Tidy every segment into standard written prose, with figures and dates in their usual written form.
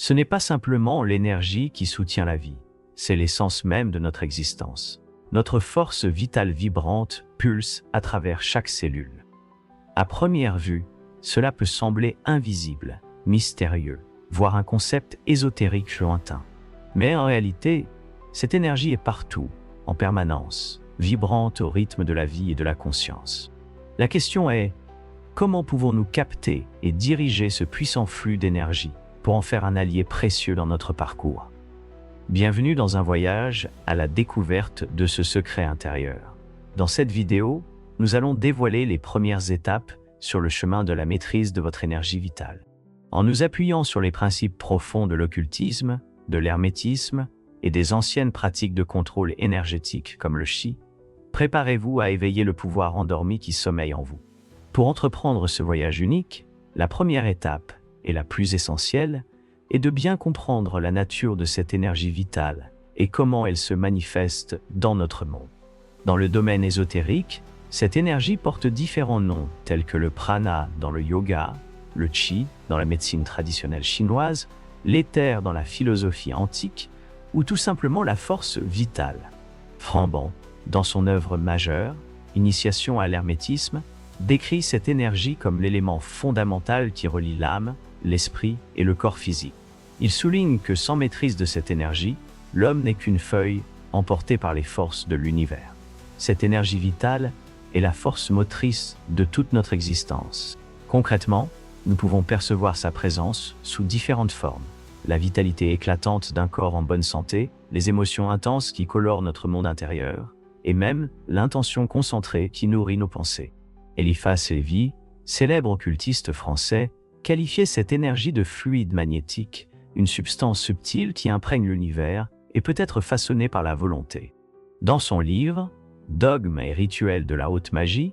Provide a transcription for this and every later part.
Ce n'est pas simplement l'énergie qui soutient la vie, c'est l'essence même de notre existence. Notre force vitale vibrante pulse à travers chaque cellule. À première vue, cela peut sembler invisible, mystérieux, voire un concept ésotérique lointain. Mais en réalité, cette énergie est partout, en permanence, vibrante au rythme de la vie et de la conscience. La question est, comment pouvons-nous capter et diriger ce puissant flux d'énergie pour en faire un allié précieux dans notre parcours? Bienvenue dans un voyage à la découverte de ce secret intérieur. Dans cette vidéo, nous allons dévoiler les premières étapes sur le chemin de la maîtrise de votre énergie vitale. En nous appuyant sur les principes profonds de l'occultisme, de l'hermétisme et des anciennes pratiques de contrôle énergétique comme le chi, préparez-vous à éveiller le pouvoir endormi qui sommeille en vous. Pour entreprendre ce voyage unique, la première étape, et la plus essentielle, est de bien comprendre la nature de cette énergie vitale et comment elle se manifeste dans notre monde. Dans le domaine ésotérique, cette énergie porte différents noms tels que le prana dans le yoga, le chi dans la médecine traditionnelle chinoise, l'éther dans la philosophie antique ou tout simplement la force vitale. Framban, dans son œuvre majeure, Initiation à l'hermétisme, décrit cette énergie comme l'élément fondamental qui relie l'âme, l'esprit et le corps physique. Il souligne que sans maîtrise de cette énergie, l'homme n'est qu'une feuille emportée par les forces de l'univers. Cette énergie vitale est la force motrice de toute notre existence. Concrètement, nous pouvons percevoir sa présence sous différentes formes. La vitalité éclatante d'un corps en bonne santé, les émotions intenses qui colorent notre monde intérieur, et même l'intention concentrée qui nourrit nos pensées. Eliphas Lévy, célèbre occultiste français, qualifiait cette énergie de fluide magnétique, une substance subtile qui imprègne l'univers et peut être façonnée par la volonté. Dans son livre « Dogmes et rituels de la haute magie »,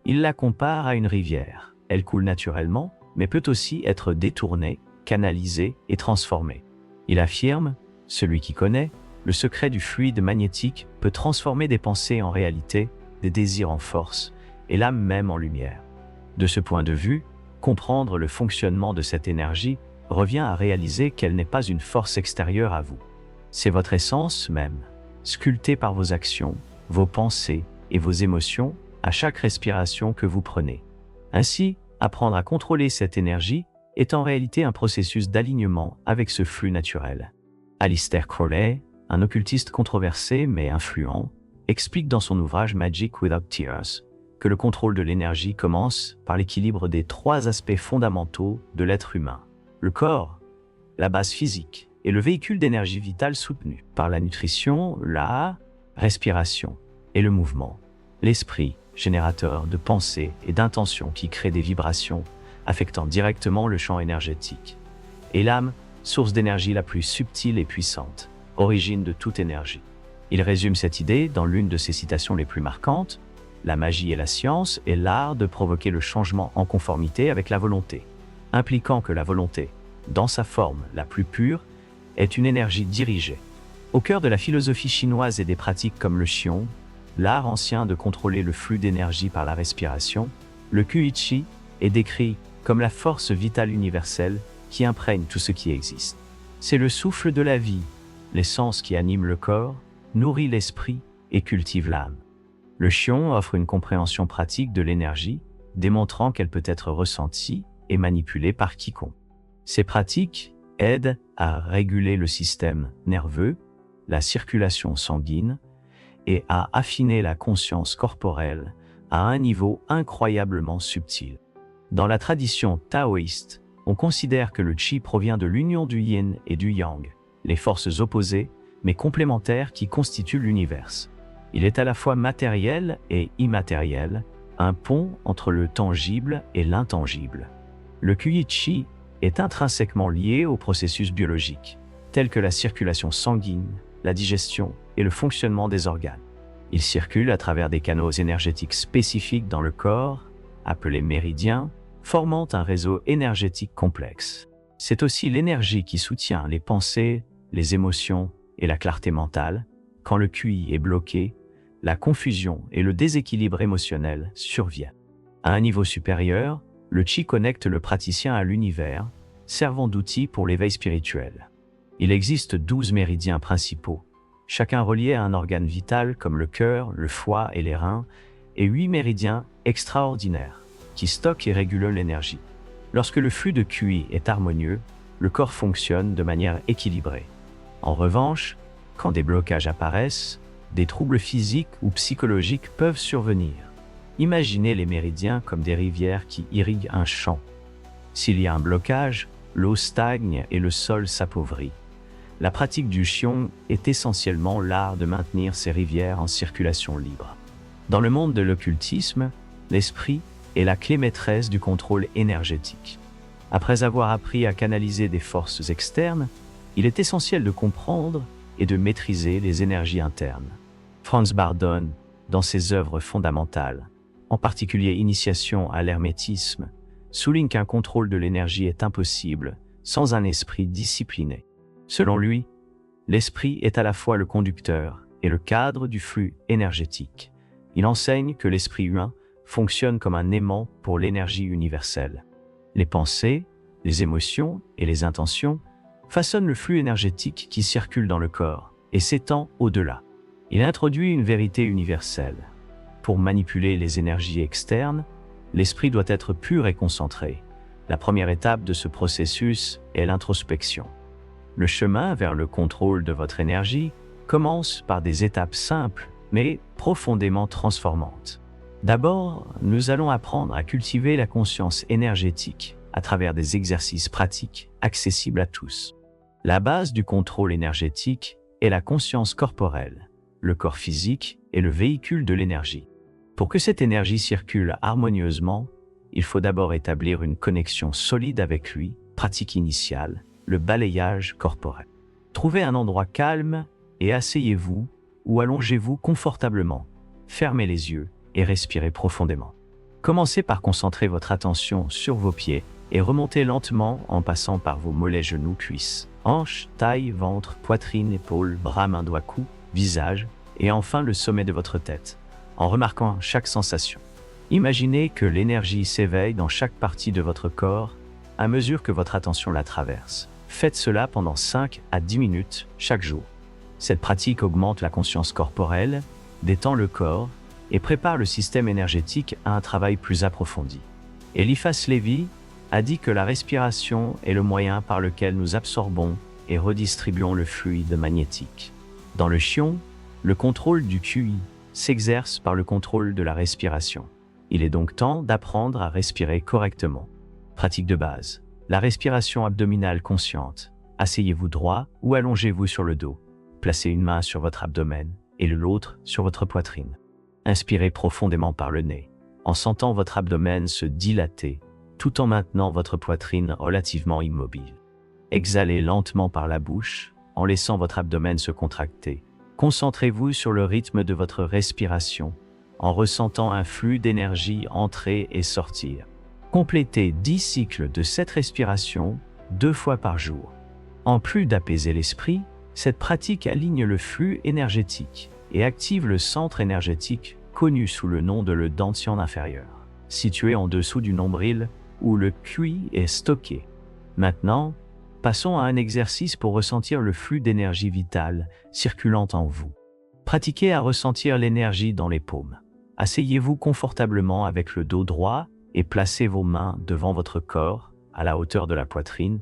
il la compare à une rivière. Elle coule naturellement, mais peut aussi être détournée, canalisée et transformée. Il affirme « Celui qui connaît, le secret du fluide magnétique peut transformer des pensées en réalité, des désirs en force, et l'âme même en lumière. » De ce point de vue, comprendre le fonctionnement de cette énergie revient à réaliser qu'elle n'est pas une force extérieure à vous. C'est votre essence même, sculptée par vos actions, vos pensées et vos émotions à chaque respiration que vous prenez. Ainsi, apprendre à contrôler cette énergie est en réalité un processus d'alignement avec ce flux naturel. Aleister Crowley, un occultiste controversé mais influent, explique dans son ouvrage Magic Without Tears que le contrôle de l'énergie commence par l'équilibre des trois aspects fondamentaux de l'être humain. Le corps, la base physique, et le véhicule d'énergie vitale soutenu par la nutrition, la respiration et le mouvement. L'esprit, générateur de pensées et d'intentions qui crée des vibrations affectant directement le champ énergétique. Et l'âme, source d'énergie la plus subtile et puissante, origine de toute énergie. Il résume cette idée dans l'une de ses citations les plus marquantes: la magie est la science et l'art de provoquer le changement en conformité avec la volonté, impliquant que la volonté, dans sa forme la plus pure, est une énergie dirigée. Au cœur de la philosophie chinoise et des pratiques comme le Qiong, l'art ancien de contrôler le flux d'énergie par la respiration, le Qi est décrit comme la force vitale universelle qui imprègne tout ce qui existe. C'est le souffle de la vie, l'essence qui anime le corps, nourrit l'esprit et cultive l'âme. Le Qiong offre une compréhension pratique de l'énergie, démontrant qu'elle peut être ressentie et manipulée par quiconque. Ces pratiques aident à réguler le système nerveux, la circulation sanguine et à affiner la conscience corporelle à un niveau incroyablement subtil. Dans la tradition taoïste, on considère que le Qi provient de l'union du Yin et du Yang, les forces opposées mais complémentaires qui constituent l'univers. Il est à la fois matériel et immatériel, un pont entre le tangible et l'intangible. Le Qi est intrinsèquement lié aux processus biologiques, tels que la circulation sanguine, la digestion et le fonctionnement des organes. Il circule à travers des canaux énergétiques spécifiques dans le corps, appelés méridiens, formant un réseau énergétique complexe. C'est aussi l'énergie qui soutient les pensées, les émotions et la clarté mentale. Quand le QI est bloqué, la confusion et le déséquilibre émotionnel surviennent. À un niveau supérieur, le Qi connecte le praticien à l'univers, servant d'outil pour l'éveil spirituel. Il existe 12 méridiens principaux, chacun relié à un organe vital comme le cœur, le foie et les reins, et 8 méridiens extraordinaires qui stockent et régulent l'énergie. Lorsque le flux de QI est harmonieux, le corps fonctionne de manière équilibrée. En revanche, quand des blocages apparaissent, des troubles physiques ou psychologiques peuvent survenir. Imaginez les méridiens comme des rivières qui irriguent un champ. S'il y a un blocage, l'eau stagne et le sol s'appauvrit. La pratique du Qigong est essentiellement l'art de maintenir ces rivières en circulation libre. Dans le monde de l'occultisme, l'esprit est la clé maîtresse du contrôle énergétique. Après avoir appris à canaliser des forces externes, il est essentiel de comprendre et de maîtriser les énergies internes. Franz Bardon, dans ses œuvres fondamentales, en particulier Initiation à l'hermétisme, souligne qu'un contrôle de l'énergie est impossible sans un esprit discipliné. Selon lui, l'esprit est à la fois le conducteur et le cadre du flux énergétique. Il enseigne que l'esprit humain fonctionne comme un aimant pour l'énergie universelle. Les pensées, les émotions et les intentions façonnent le flux énergétique qui circule dans le corps et s'étend au-delà. Il introduit une vérité universelle. Pour manipuler les énergies externes, l'esprit doit être pur et concentré. La première étape de ce processus est l'introspection. Le chemin vers le contrôle de votre énergie commence par des étapes simples, mais profondément transformantes. D'abord, nous allons apprendre à cultiver la conscience énergétique à travers des exercices pratiques accessibles à tous. La base du contrôle énergétique est la conscience corporelle. Le corps physique est le véhicule de l'énergie. Pour que cette énergie circule harmonieusement, il faut d'abord établir une connexion solide avec lui, pratique initiale, le balayage corporel. Trouvez un endroit calme et asseyez-vous ou allongez-vous confortablement. Fermez les yeux et respirez profondément. Commencez par concentrer votre attention sur vos pieds et remontez lentement en passant par vos mollets, genoux, cuisses, hanches, taille, ventre, poitrine, épaules, bras, mains, doigts, cou, visage et enfin le sommet de votre tête, en remarquant chaque sensation. Imaginez que l'énergie s'éveille dans chaque partie de votre corps à mesure que votre attention la traverse. Faites cela pendant 5 à 10 minutes chaque jour. Cette pratique augmente la conscience corporelle, détend le corps et prépare le système énergétique à un travail plus approfondi. Eliphas Lévy a dit que la respiration est le moyen par lequel nous absorbons et redistribuons le fluide magnétique. Dans le Qigong, le contrôle du QI s'exerce par le contrôle de la respiration. Il est donc temps d'apprendre à respirer correctement. Pratique de base. La respiration abdominale consciente. Asseyez-vous droit ou allongez-vous sur le dos. Placez une main sur votre abdomen et l'autre sur votre poitrine. Inspirez profondément par le nez, en sentant votre abdomen se dilater, tout en maintenant votre poitrine relativement immobile. Exhalez lentement par la bouche, en laissant votre abdomen se contracter. Concentrez-vous sur le rythme de votre respiration, en ressentant un flux d'énergie entrer et sortir. Complétez 10 cycles de cette respiration 2 fois par jour. En plus d'apaiser l'esprit, cette pratique aligne le flux énergétique et active le centre énergétique connu sous le nom de le dantian inférieur, situé en dessous du nombril où le QI est stocké. Maintenant, passons à un exercice pour ressentir le flux d'énergie vitale circulant en vous. Pratiquez à ressentir l'énergie dans les paumes. Asseyez-vous confortablement avec le dos droit et placez vos mains devant votre corps, à la hauteur de la poitrine,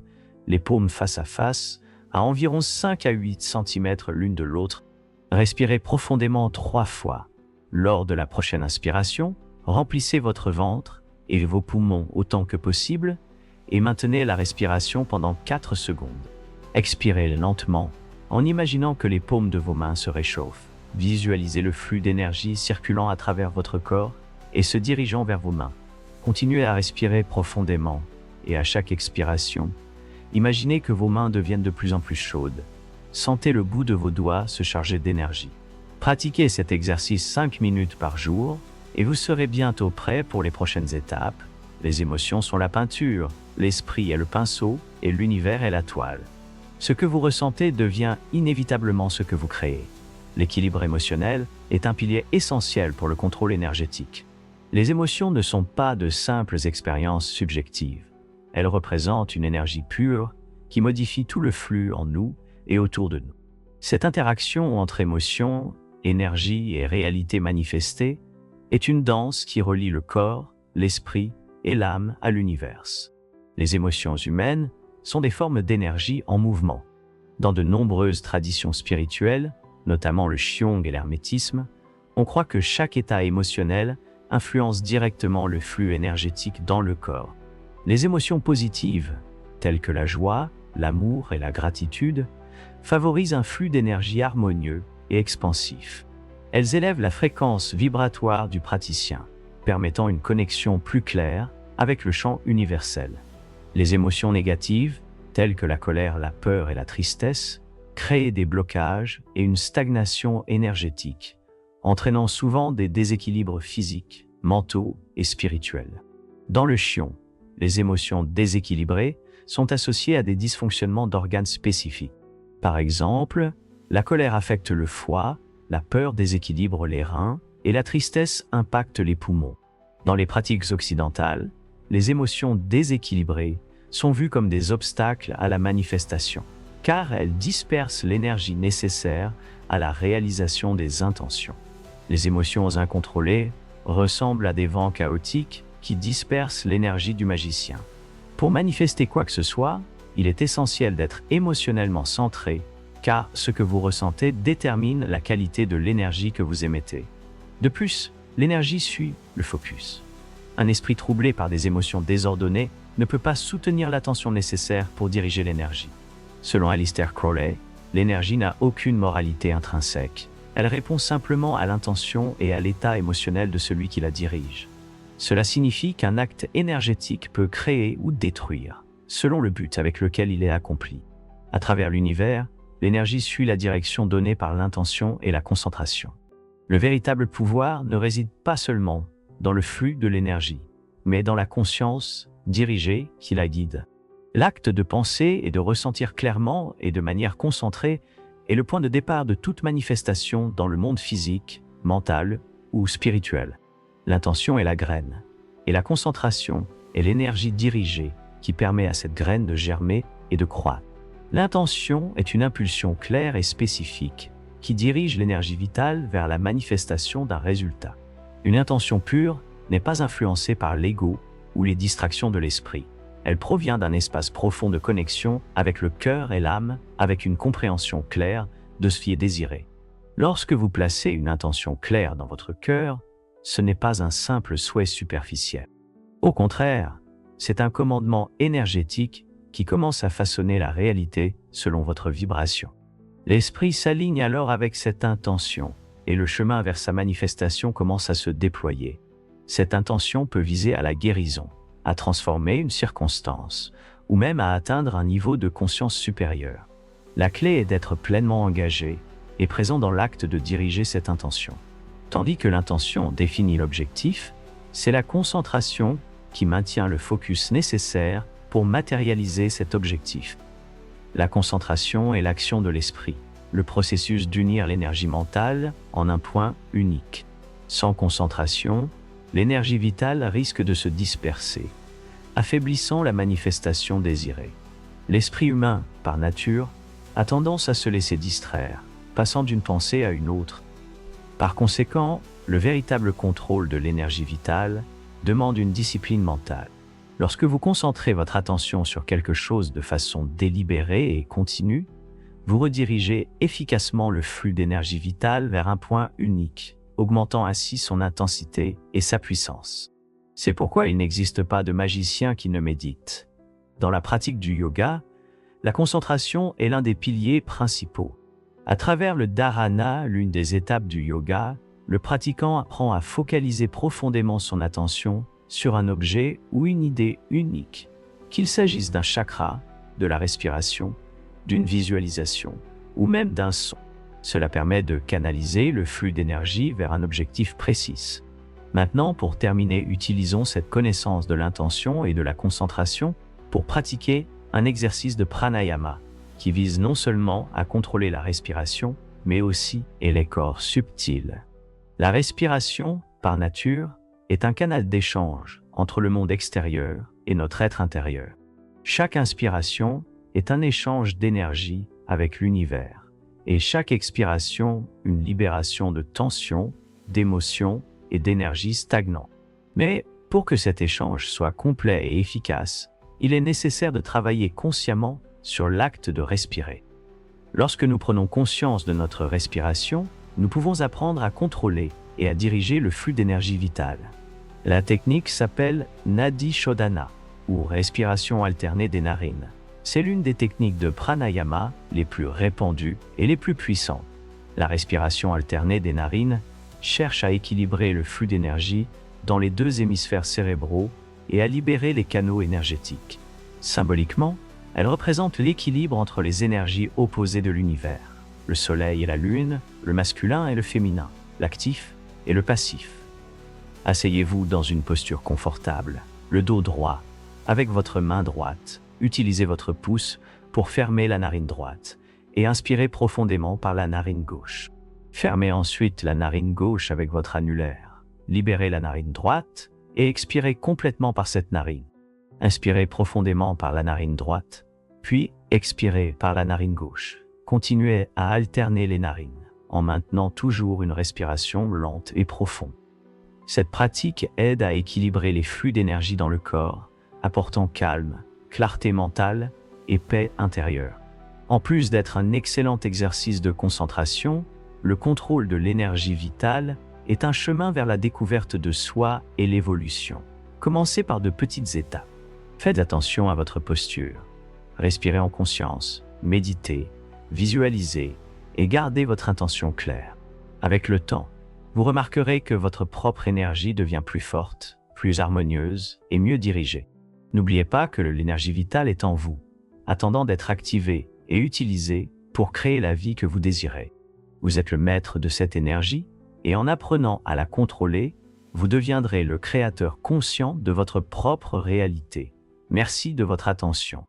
les paumes face à face, à environ 5 à 8 cm l'une de l'autre. Respirez profondément 3 fois. Lors de la prochaine inspiration, remplissez votre ventre et vos poumons autant que possible et maintenez la respiration pendant 4 secondes. Expirez lentement en imaginant que les paumes de vos mains se réchauffent. Visualisez le flux d'énergie circulant à travers votre corps et se dirigeant vers vos mains. Continuez à respirer profondément et à chaque expiration, imaginez que vos mains deviennent de plus en plus chaudes. Sentez le bout de vos doigts se charger d'énergie. Pratiquez cet exercice 5 minutes par jour et vous serez bientôt prêt pour les prochaines étapes. Les émotions sont la peinture, l'esprit est le pinceau et l'univers est la toile. Ce que vous ressentez devient inévitablement ce que vous créez. L'équilibre émotionnel est un pilier essentiel pour le contrôle énergétique. Les émotions ne sont pas de simples expériences subjectives. Elle représente une énergie pure qui modifie tout le flux en nous et autour de nous. Cette interaction entre émotion, énergie et réalité manifestée est une danse qui relie le corps, l'esprit et l'âme à l'univers. Les émotions humaines sont des formes d'énergie en mouvement. Dans de nombreuses traditions spirituelles, notamment le Qigong et l'hermétisme, on croit que chaque état émotionnel influence directement le flux énergétique dans le corps. Les émotions positives, telles que la joie, l'amour et la gratitude, favorisent un flux d'énergie harmonieux et expansif. Elles élèvent la fréquence vibratoire du praticien, permettant une connexion plus claire avec le champ universel. Les émotions négatives, telles que la colère, la peur et la tristesse, créent des blocages et une stagnation énergétique, entraînant souvent des déséquilibres physiques, mentaux et spirituels. Dans le Qigong, les émotions déséquilibrées sont associées à des dysfonctionnements d'organes spécifiques. Par exemple, la colère affecte le foie, la peur déséquilibre les reins et la tristesse impacte les poumons. Dans les pratiques occidentales, les émotions déséquilibrées sont vues comme des obstacles à la manifestation, car elles dispersent l'énergie nécessaire à la réalisation des intentions. Les émotions incontrôlées ressemblent à des vents chaotiques qui dispersent l'énergie du magicien. Pour manifester quoi que ce soit, il est essentiel d'être émotionnellement centré, car ce que vous ressentez détermine la qualité de l'énergie que vous émettez. De plus, l'énergie suit le focus. Un esprit troublé par des émotions désordonnées ne peut pas soutenir l'attention nécessaire pour diriger l'énergie. Selon Aleister Crowley, l'énergie n'a aucune moralité intrinsèque. Elle répond simplement à l'intention et à l'état émotionnel de celui qui la dirige. Cela signifie qu'un acte énergétique peut créer ou détruire, selon le but avec lequel il est accompli. À travers l'univers, l'énergie suit la direction donnée par l'intention et la concentration. Le véritable pouvoir ne réside pas seulement dans le flux de l'énergie, mais dans la conscience dirigée qui la guide. L'acte de penser et de ressentir clairement et de manière concentrée est le point de départ de toute manifestation dans le monde physique, mental ou spirituel. L'intention est la graine, et la concentration est l'énergie dirigée qui permet à cette graine de germer et de croître. L'intention est une impulsion claire et spécifique qui dirige l'énergie vitale vers la manifestation d'un résultat. Une intention pure n'est pas influencée par l'ego ou les distractions de l'esprit. Elle provient d'un espace profond de connexion avec le cœur et l'âme, avec une compréhension claire de ce qui est désiré. Lorsque vous placez une intention claire dans votre cœur, ce n'est pas un simple souhait superficiel. Au contraire, c'est un commandement énergétique qui commence à façonner la réalité selon votre vibration. L'esprit s'aligne alors avec cette intention et le chemin vers sa manifestation commence à se déployer. Cette intention peut viser à la guérison, à transformer une circonstance ou même à atteindre un niveau de conscience supérieur. La clé est d'être pleinement engagé et présent dans l'acte de diriger cette intention. Tandis que l'intention définit l'objectif, c'est la concentration qui maintient le focus nécessaire pour matérialiser cet objectif. La concentration est l'action de l'esprit, le processus d'unir l'énergie mentale en un point unique. Sans concentration, l'énergie vitale risque de se disperser, affaiblissant la manifestation désirée. L'esprit humain, par nature, a tendance à se laisser distraire, passant d'une pensée à une autre. Par conséquent, le véritable contrôle de l'énergie vitale demande une discipline mentale. Lorsque vous concentrez votre attention sur quelque chose de façon délibérée et continue, vous redirigez efficacement le flux d'énergie vitale vers un point unique, augmentant ainsi son intensité et sa puissance. C'est pourquoi il n'existe pas de magicien qui ne médite. Dans la pratique du yoga, la concentration est l'un des piliers principaux. À travers le dharana, l'une des étapes du yoga, le pratiquant apprend à focaliser profondément son attention sur un objet ou une idée unique, qu'il s'agisse d'un chakra, de la respiration, d'une visualisation ou même d'un son. Cela permet de canaliser le flux d'énergie vers un objectif précis. Maintenant, pour terminer, utilisons cette connaissance de l'intention et de la concentration pour pratiquer un exercice de pranayama qui vise non seulement à contrôler la respiration, mais aussi les corps subtils. La respiration, par nature, est un canal d'échange entre le monde extérieur et notre être intérieur. Chaque inspiration est un échange d'énergie avec l'univers, et chaque expiration une libération de tension, d'émotions et d'énergie stagnante. Mais pour que cet échange soit complet et efficace, il est nécessaire de travailler consciemment sur l'acte de respirer. Lorsque nous prenons conscience de notre respiration, nous pouvons apprendre à contrôler et à diriger le flux d'énergie vitale. La technique s'appelle Nadi Shodhana, ou respiration alternée des narines. C'est l'une des techniques de pranayama les plus répandues et les plus puissantes. La respiration alternée des narines cherche à équilibrer le flux d'énergie dans les deux hémisphères cérébraux et à libérer les canaux énergétiques. Symboliquement, elle représente l'équilibre entre les énergies opposées de l'univers, le soleil et la lune, le masculin et le féminin, l'actif et le passif. Asseyez-vous dans une posture confortable, le dos droit, avec votre main droite. Utilisez votre pouce pour fermer la narine droite et inspirez profondément par la narine gauche. Fermez ensuite la narine gauche avec votre annulaire. Libérez la narine droite et expirez complètement par cette narine. Inspirez profondément par la narine droite, puis expirez par la narine gauche. Continuez à alterner les narines, en maintenant toujours une respiration lente et profonde. Cette pratique aide à équilibrer les flux d'énergie dans le corps, apportant calme, clarté mentale et paix intérieure. En plus d'être un excellent exercice de concentration, le contrôle de l'énergie vitale est un chemin vers la découverte de soi et l'évolution. Commencez par de petites étapes. Faites attention à votre posture. Respirez en conscience, méditez, visualisez et gardez votre intention claire. Avec le temps, vous remarquerez que votre propre énergie devient plus forte, plus harmonieuse et mieux dirigée. N'oubliez pas que l'énergie vitale est en vous, attendant d'être activée et utilisée pour créer la vie que vous désirez. Vous êtes le maître de cette énergie et en apprenant à la contrôler, vous deviendrez le créateur conscient de votre propre réalité. Merci de votre attention.